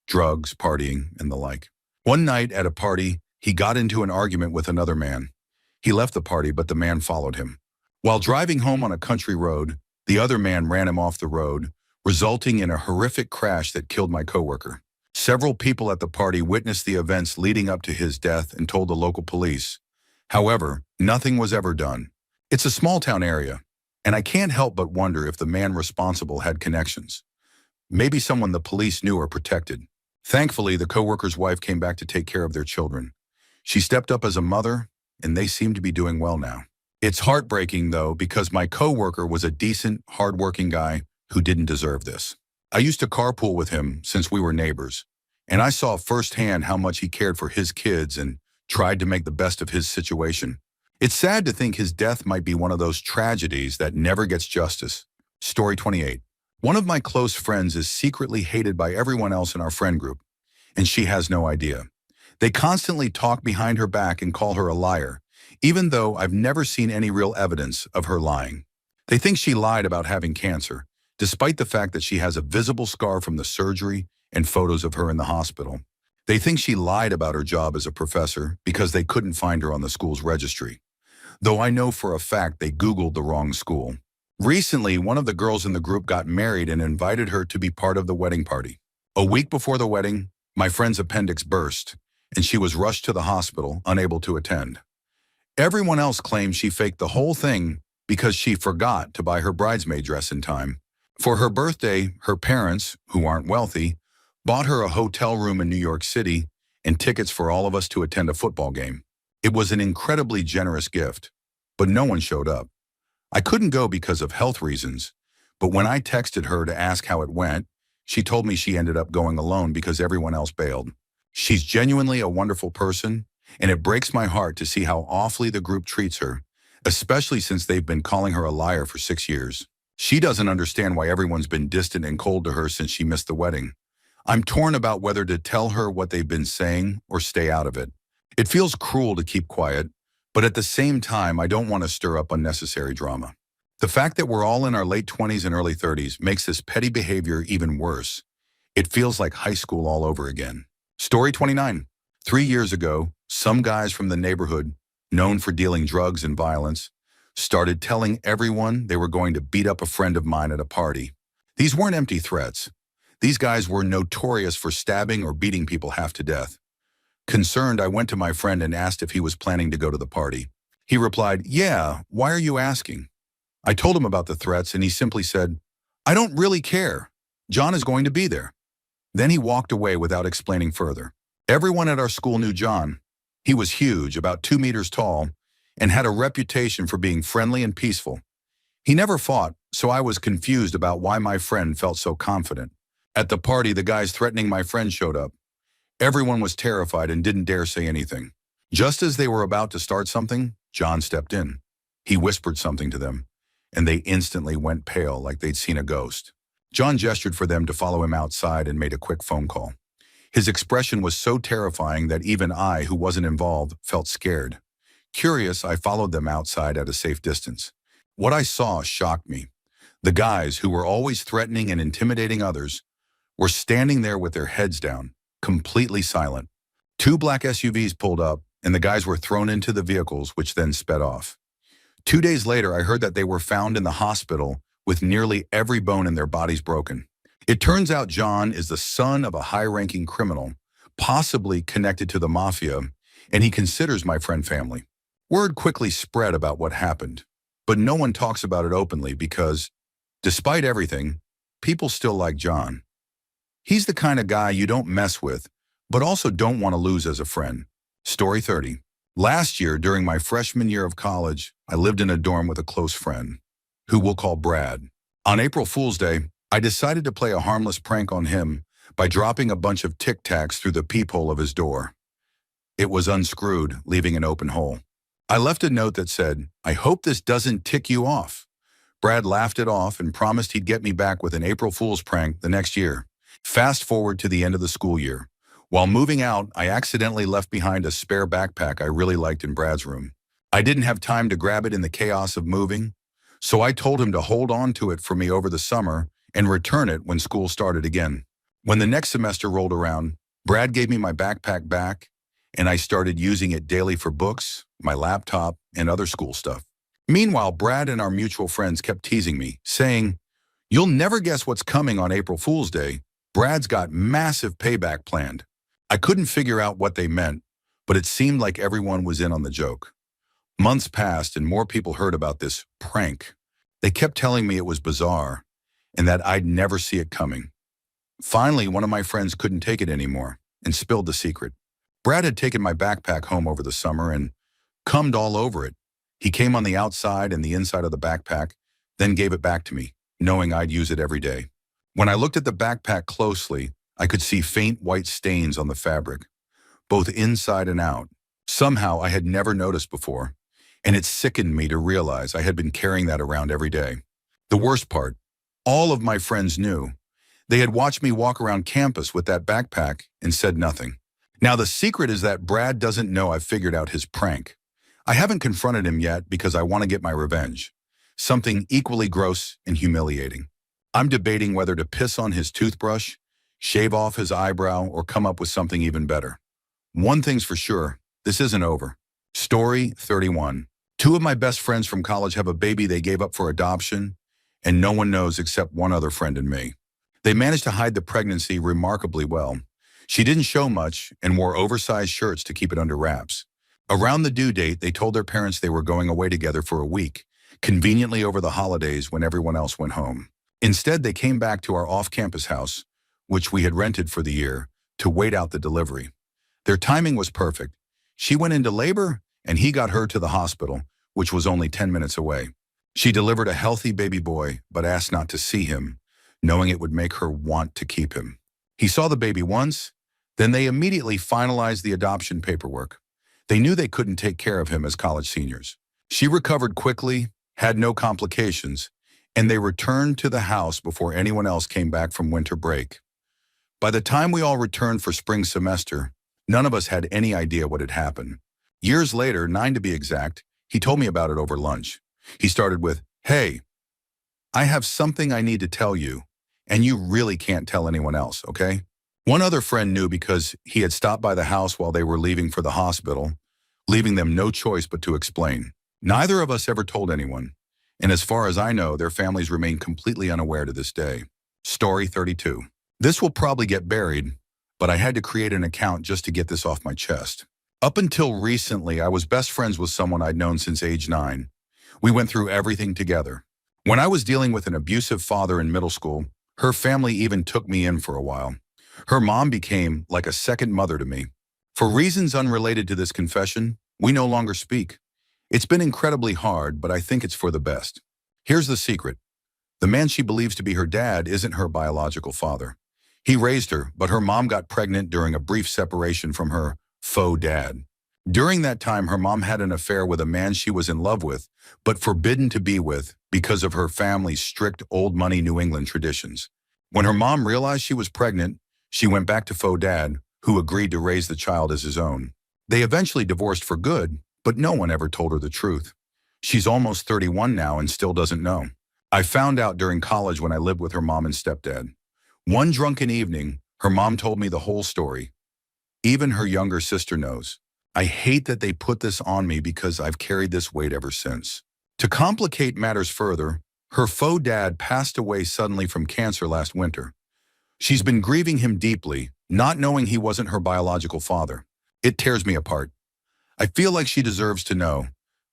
Drugs, partying, and the like. One night at a party, he got into an argument with another man. He left the party, but the man followed him. While driving home on a country road, the other man ran him off the road, resulting in a horrific crash that killed my coworker. Several people at the party witnessed the events leading up to his death and told the local police. However, nothing was ever done. It's a small-town area, and I can't help but wonder if the man responsible had connections. Maybe someone the police knew or protected. Thankfully, the coworker's wife came back to take care of their children. She stepped up as a mother, and they seem to be doing well now. It's heartbreaking, though, because my coworker was a decent, hardworking guy who didn't deserve this. I used to carpool with him since we were neighbors, and I saw firsthand how much he cared for his kids and tried to make the best of his situation. It's sad to think his death might be one of those tragedies that never gets justice. Story 28. One of my close friends is secretly hated by everyone else in our friend group, and she has no idea. They constantly talk behind her back and call her a liar, even though I've never seen any real evidence of her lying. They think she lied about having cancer, despite the fact that she has a visible scar from the surgery and photos of her in the hospital. They think she lied about her job as a professor because they couldn't find her on the school's registry, though I know for a fact they Googled the wrong school. Recently, one of the girls in the group got married and invited her to be part of the wedding party. A week before the wedding, my friend's appendix burst, and she was rushed to the hospital, unable to attend. Everyone else claimed she faked the whole thing because she forgot to buy her bridesmaid dress in time. For her birthday, her parents, who aren't wealthy, bought her a hotel room in New York City and tickets for all of us to attend a football game. It was an incredibly generous gift, but no one showed up. I couldn't go because of health reasons, but when I texted her to ask how it went, she told me she ended up going alone because everyone else bailed. She's genuinely a wonderful person, and it breaks my heart to see how awfully the group treats her, especially since they've been calling her a liar for 6 years. She doesn't understand why everyone's been distant and cold to her since she missed the wedding. I'm torn about whether to tell her what they've been saying or stay out of it. It feels cruel to keep quiet, but at the same time, I don't want to stir up unnecessary drama. The fact that we're all in our late 20s and early 30s makes this petty behavior even worse. It feels like high school all over again. Story 29. 3 years ago, some guys from the neighborhood, known for dealing drugs and violence, started telling everyone they were going to beat up a friend of mine at a party. These weren't empty threats. These guys were notorious for stabbing or beating people half to death. Concerned, I went to my friend and asked if he was planning to go to the party. He replied, "Yeah, why are you asking?" I told him about the threats and he simply said, "I don't really care. John is going to be there." Then he walked away without explaining further. Everyone at our school knew John. He was huge, about 2 meters tall, and had a reputation for being friendly and peaceful. He never fought, so I was confused about why my friend felt so confident. At the party, the guys threatening my friend showed up. Everyone was terrified and didn't dare say anything. Just as they were about to start something, John stepped in. He whispered something to them, and they instantly went pale like they'd seen a ghost. John gestured for them to follow him outside and made a quick phone call. His expression was so terrifying that even I, who wasn't involved, felt scared. Curious, I followed them outside at a safe distance. What I saw shocked me. The guys, who were always threatening and intimidating others, were standing there with their heads down, completely silent. 2 black SUVs pulled up, and the guys were thrown into the vehicles, which then sped off. 2 days later, I heard that they were found in the hospital with nearly every bone in their bodies broken. It turns out John is the son of a high-ranking criminal, possibly connected to the mafia, and he considers my friend family. Word quickly spread about what happened, but no one talks about it openly because, despite everything, people still like John. He's the kind of guy you don't mess with, but also don't want to lose as a friend. Story 30. Last year, during my freshman year of college, I lived in a dorm with a close friend, who we'll call Brad. On April Fool's Day, I decided to play a harmless prank on him by dropping a bunch of Tic Tacs through the peephole of his door. It was unscrewed, leaving an open hole. I left a note that said, "I hope this doesn't tick you off." Brad laughed it off and promised he'd get me back with an April Fool's prank the next year. Fast forward to the end of the school year. While moving out, I accidentally left behind a spare backpack I really liked in Brad's room. I didn't have time to grab it in the chaos of moving, so I told him to hold on to it for me over the summer and return it when school started again. When the next semester rolled around, Brad gave me my backpack back, and I started using it daily for books, my laptop, and other school stuff. Meanwhile, Brad and our mutual friends kept teasing me, saying, "You'll never guess what's coming on April Fool's Day. Brad's got massive payback planned." I couldn't figure out what they meant, but it seemed like everyone was in on the joke. Months passed and more people heard about this prank. They kept telling me it was bizarre and that I'd never see it coming. Finally, one of my friends couldn't take it anymore and spilled the secret. Brad had taken my backpack home over the summer and cummed all over it. He came on the outside and the inside of the backpack, then gave it back to me, knowing I'd use it every day. When I looked at the backpack closely, I could see faint white stains on the fabric, both inside and out. Somehow I had never noticed before, and it sickened me to realize I had been carrying that around every day. The worst part, all of my friends knew. They had watched me walk around campus with that backpack and said nothing. Now the secret is that Brad doesn't know I've figured out his prank. I haven't confronted him yet because I want to get my revenge, something equally gross and humiliating. I'm debating whether to piss on his toothbrush, shave off his eyebrow, or come up with something even better. One thing's for sure, this isn't over. Story 31. 2 of my best friends from college have a baby they gave up for adoption, and no one knows except one other friend and me. They managed to hide the pregnancy remarkably well. She didn't show much and wore oversized shirts to keep it under wraps. Around the due date, they told their parents they were going away together for a week, conveniently over the holidays when everyone else went home. Instead, they came back to our off-campus house, which we had rented for the year, to wait out the delivery. Their timing was perfect. She went into labor, and he got her to the hospital, which was only 10 minutes away. She delivered a healthy baby boy, but asked not to see him, knowing it would make her want to keep him. He saw the baby once, then they immediately finalized the adoption paperwork. They knew they couldn't take care of him as college seniors. She recovered quickly, had no complications, and they returned to the house before anyone else came back from winter break. By the time we all returned for spring semester, none of us had any idea what had happened. Years later, 9 to be exact, he told me about it over lunch. He started with, "Hey, I have something I need to tell you, and you really can't tell anyone else, okay?" One other friend knew because he had stopped by the house while they were leaving for the hospital, leaving them no choice but to explain. Neither of us ever told anyone, and as far as I know, their families remain completely unaware to this day. Story 32. This will probably get buried, but I had to create an account just to get this off my chest. Up until recently, I was best friends with someone I'd known since age 9. We went through everything together. When I was dealing with an abusive father in middle school, her family even took me in for a while. Her mom became like a second mother to me. For reasons unrelated to this confession, we no longer speak. It's been incredibly hard, but I think it's for the best. Here's the secret. The man she believes to be her dad isn't her biological father. He raised her, but her mom got pregnant during a brief separation from her faux dad. During that time, her mom had an affair with a man she was in love with, but forbidden to be with because of her family's strict old money New England traditions. When her mom realized she was pregnant, she went back to faux dad, who agreed to raise the child as his own. They eventually divorced for good, but no one ever told her the truth. She's almost 31 now and still doesn't know. I found out during college when I lived with her mom and stepdad. One drunken evening, her mom told me the whole story. Even her younger sister knows. I hate that they put this on me because I've carried this weight ever since. To complicate matters further, her faux dad passed away suddenly from cancer last winter. She's been grieving him deeply, not knowing he wasn't her biological father. It tears me apart. I feel like she deserves to know,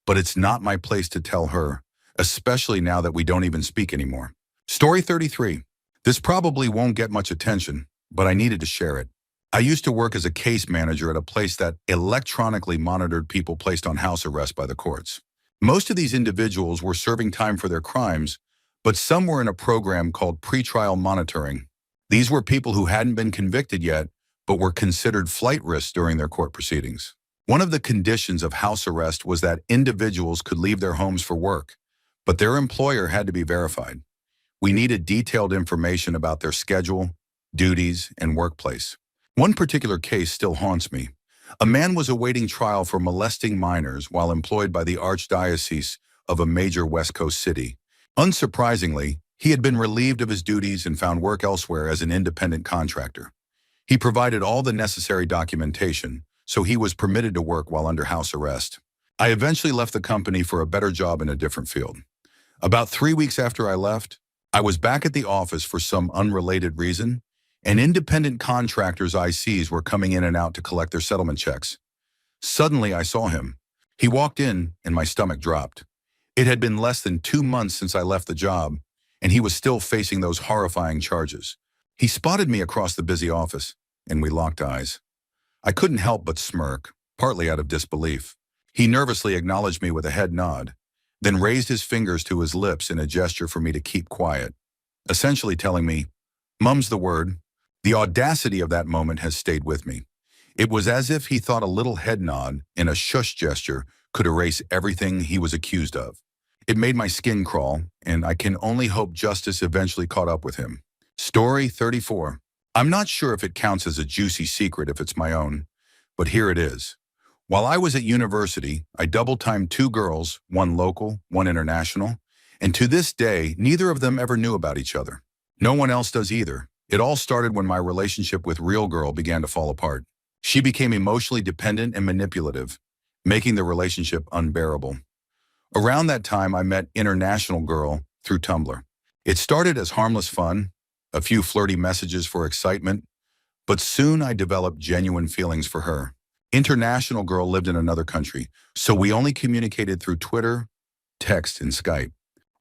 but it's not my place to tell her, especially now that we don't even speak anymore. Story 33. This probably won't get much attention, but I needed to share it. I used to work as a case manager at a place that electronically monitored people placed on house arrest by the courts. Most of these individuals were serving time for their crimes, but some were in a program called pretrial monitoring. These were people who hadn't been convicted yet, but were considered flight risks during their court proceedings. One of the conditions of house arrest was that individuals could leave their homes for work, but their employer had to be verified. We needed detailed information about their schedule, duties, and workplace. One particular case still haunts me. A man was awaiting trial for molesting minors while employed by the Archdiocese of a major West Coast city. Unsurprisingly, he had been relieved of his duties and found work elsewhere as an independent contractor. He provided all the necessary documentation, so he was permitted to work while under house arrest. I eventually left the company for a better job in a different field. About 3 weeks after I left, I was back at the office for some unrelated reason, and independent contractors' ICs were coming in and out to collect their settlement checks. Suddenly, I saw him. He walked in, and my stomach dropped. It had been less than 2 months since I left the job, and he was still facing those horrifying charges. He spotted me across the busy office, and we locked eyes. I couldn't help but smirk, partly out of disbelief. He nervously acknowledged me with a head nod, then raised his fingers to his lips in a gesture for me to keep quiet, essentially telling me, "Mum's the word." The audacity of that moment has stayed with me. It was as if he thought a little head nod and a shush gesture could erase everything he was accused of. It made my skin crawl, and I can only hope justice eventually caught up with him. Story 34. I'm not sure if it counts as a juicy secret if it's my own, but here it is. While I was at university, I double-timed 2 girls, one local, one international, and to this day, neither of them ever knew about each other. No one else does either. It all started when my relationship with real girl began to fall apart. She became emotionally dependent and manipulative, making the relationship unbearable. Around that time, I met international girl through Tumblr. It started as harmless fun, a few flirty messages for excitement, but soon I developed genuine feelings for her. International girl lived in another country, so we only communicated through Twitter, text, and Skype.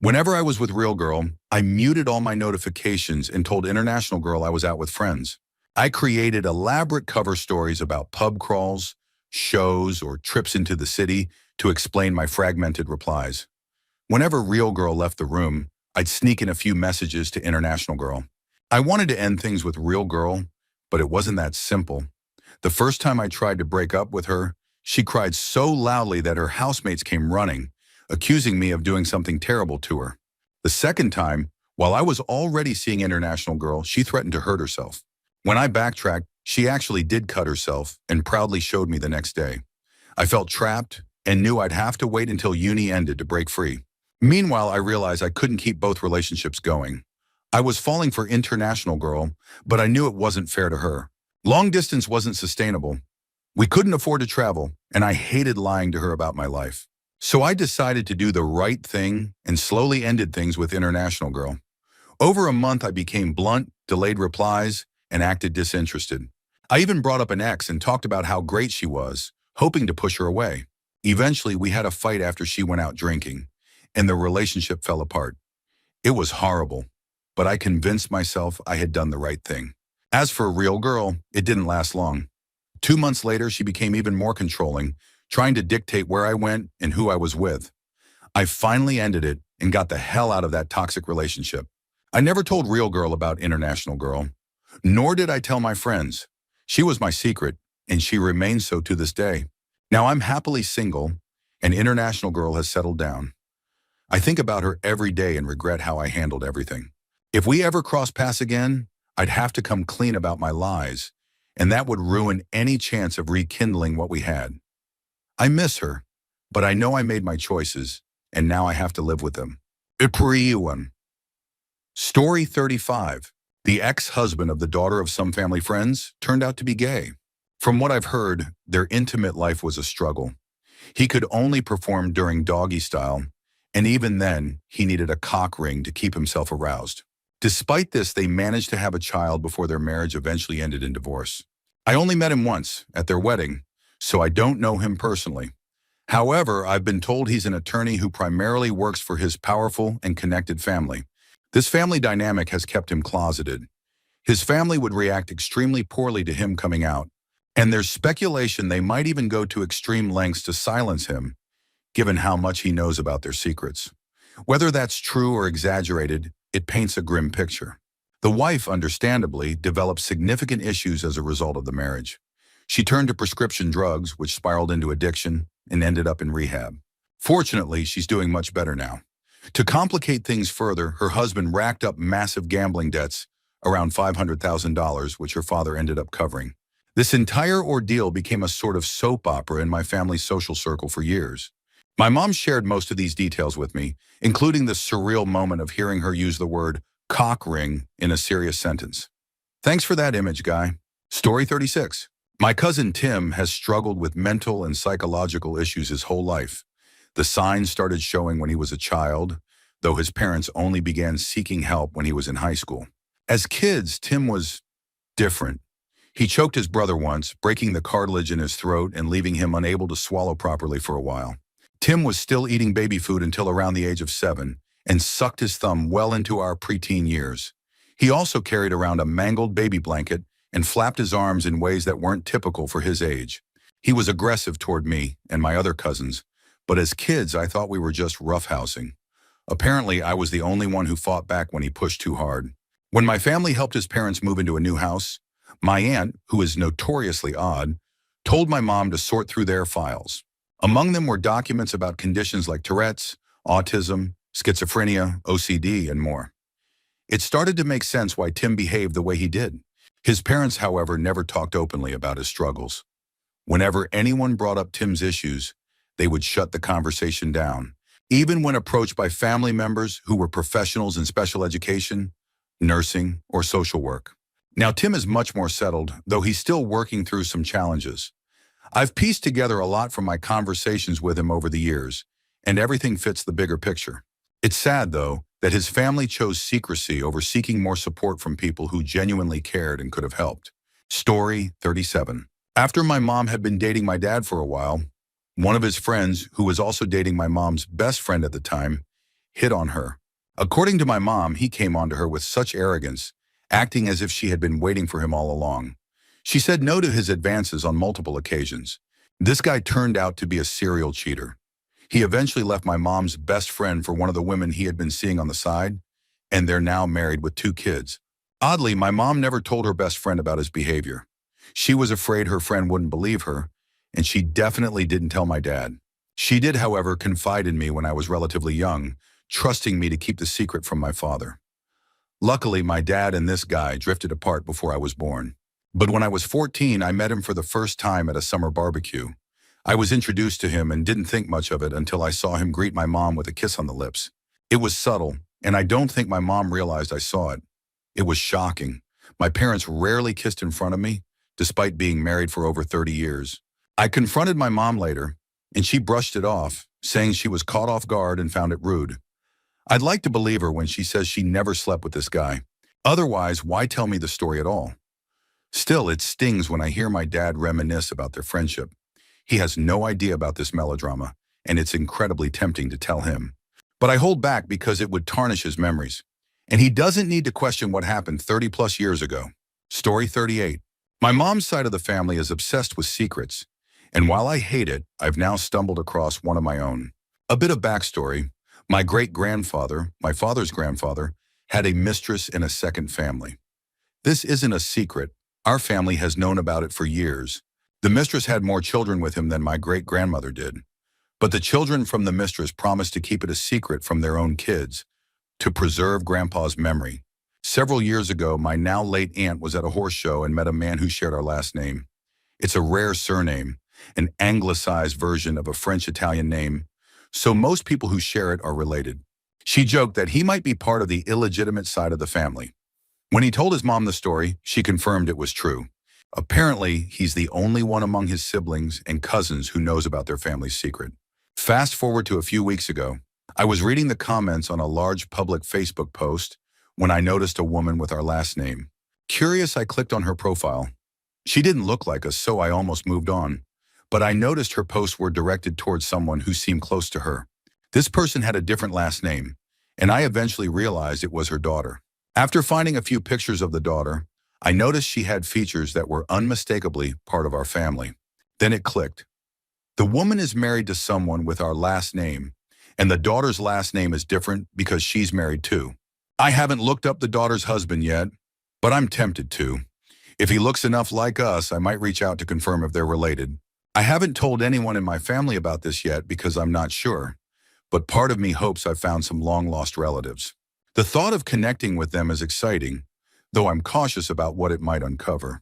Whenever I was with Real Girl, I muted all my notifications and told International Girl I was out with friends. I created elaborate cover stories about pub crawls, shows, or trips into the city to explain my fragmented replies. Whenever Real Girl left the room, I'd sneak in a few messages to International Girl. I wanted to end things with Real Girl, but it wasn't that simple. The first time I tried to break up with her, she cried so loudly that her housemates came running, accusing me of doing something terrible to her. The second time, while I was already seeing International Girl, she threatened to hurt herself. When I backtracked, she actually did cut herself and proudly showed me the next day. I felt trapped and knew I'd have to wait until uni ended to break free. Meanwhile, I realized I couldn't keep both relationships going. I was falling for International Girl, but I knew it wasn't fair to her. Long distance wasn't sustainable. We couldn't afford to travel, and I hated lying to her about my life. So I decided to do the right thing and slowly ended things with International Girl. Over a month, I became blunt, delayed replies, and acted disinterested. I even brought up an ex and talked about how great she was, hoping to push her away. Eventually, we had a fight after she went out drinking, and the relationship fell apart. It was horrible, but I convinced myself I had done the right thing. As for Real Girl, it didn't last long. 2 months later, she became even more controlling, trying to dictate where I went and who I was with. I finally ended it and got the hell out of that toxic relationship. I never told Real Girl about International Girl, nor did I tell my friends. She was my secret, and she remains so to this day. Now I'm happily single, and International Girl has settled down. I think about her every day and regret how I handled everything. If we ever cross paths again, I'd have to come clean about my lies, and that would ruin any chance of rekindling what we had. I miss her, but I know I made my choices, and now I have to live with them. Ipriuan. Story 35. The ex-husband of the daughter of some family friends turned out to be gay. From what I've heard, their intimate life was a struggle. He could only perform during doggy style, and even then, he needed a cock ring to keep himself aroused. Despite this, they managed to have a child before their marriage eventually ended in divorce. I only met him once, at their wedding, so I don't know him personally. However, I've been told he's an attorney who primarily works for his powerful and connected family. This family dynamic has kept him closeted. His family would react extremely poorly to him coming out, and there's speculation they might even go to extreme lengths to silence him, given how much he knows about their secrets. Whether that's true or exaggerated, it paints a grim picture. The wife, understandably, developed significant issues as a result of the marriage. She turned to prescription drugs, which spiraled into addiction and ended up in rehab. Fortunately, she's doing much better now. To complicate things further, her husband racked up massive gambling debts, around $500,000, which her father ended up covering. This entire ordeal became a sort of soap opera in my family's social circle for years. My mom shared most of these details with me, including the surreal moment of hearing her use the word cock ring in a serious sentence. Thanks for that image, guy. Story 36. My cousin Tim has struggled with mental and psychological issues his whole life. The signs started showing when he was a child, though his parents only began seeking help when he was in high school. As kids, Tim was different. He choked his brother once, breaking the cartilage in his throat and leaving him unable to swallow properly for a while. Tim was still eating baby food until around the age of 7 and sucked his thumb well into our preteen years. He also carried around a mangled baby blanket and flapped his arms in ways that weren't typical for his age. He was aggressive toward me and my other cousins, but as kids I thought we were just roughhousing. Apparently I was the only one who fought back when he pushed too hard. When my family helped his parents move into a new house, my aunt, who is notoriously odd, told my mom to sort through their files. Among them were documents about conditions like Tourette's, autism, schizophrenia, OCD, and more. It started to make sense why Tim behaved the way he did. His parents, however, never talked openly about his struggles. Whenever anyone brought up Tim's issues, they would shut the conversation down. Even when approached by family members who were professionals in special education, nursing, or social work. Now, Tim is much more settled, though he's still working through some challenges. I've pieced together a lot from my conversations with him over the years, and everything fits the bigger picture. It's sad, though, that his family chose secrecy over seeking more support from people who genuinely cared and could have helped. Story 37. After my mom had been dating my dad for a while, one of his friends, who was also dating my mom's best friend at the time, hit on her. According to my mom, he came onto her with such arrogance, acting as if she had been waiting for him all along. She said no to his advances on multiple occasions. This guy turned out to be a serial cheater. He eventually left my mom's best friend for one of the women he had been seeing on the side, and they're now married with 2 kids. Oddly, my mom never told her best friend about his behavior. She was afraid her friend wouldn't believe her, and she definitely didn't tell my dad. She did, however, confide in me when I was relatively young, trusting me to keep the secret from my father. Luckily, my dad and this guy drifted apart before I was born. But when I was 14, I met him for the first time at a summer barbecue. I was introduced to him and didn't think much of it until I saw him greet my mom with a kiss on the lips. It was subtle, and I don't think my mom realized I saw it. It was shocking. My parents rarely kissed in front of me, despite being married for over 30 years. I confronted my mom later, and she brushed it off, saying she was caught off guard and found it rude. I'd like to believe her when she says she never slept with this guy. Otherwise, why tell me the story at all? Still, it stings when I hear my dad reminisce about their friendship. He has no idea about this melodrama, and it's incredibly tempting to tell him. But I hold back because it would tarnish his memories. And he doesn't need to question what happened 30 plus years ago. Story 38. My mom's side of the family is obsessed with secrets, and while I hate it, I've now stumbled across one of my own. A bit of backstory. My great-grandfather, my father's grandfather, had a mistress in a second family. This isn't a secret. Our family has known about it for years. The mistress had more children with him than my great-grandmother did. But the children from the mistress promised to keep it a secret from their own kids, to preserve Grandpa's memory. Several years ago, my now late aunt was at a horse show and met a man who shared our last name. It's a rare surname, an anglicized version of a French-Italian name, so most people who share it are related. She joked that he might be part of the illegitimate side of the family. When he told his mom the story, she confirmed it was true. Apparently, he's the only one among his siblings and cousins who knows about their family's secret. Fast forward to a few weeks ago, I was reading the comments on a large public Facebook post when I noticed a woman with our last name. Curious, I clicked on her profile. She didn't look like us, so I almost moved on. But I noticed her posts were directed towards someone who seemed close to her. This person had a different last name, and I eventually realized it was her daughter. After finding a few pictures of the daughter, I noticed she had features that were unmistakably part of our family. Then it clicked. The woman is married to someone with our last name, and the daughter's last name is different because she's married too. I haven't looked up the daughter's husband yet, but I'm tempted to. If he looks enough like us, I might reach out to confirm if they're related. I haven't told anyone in my family about this yet because I'm not sure, but part of me hopes I've found some long-lost relatives. The thought of connecting with them is exciting, though I'm cautious about what it might uncover.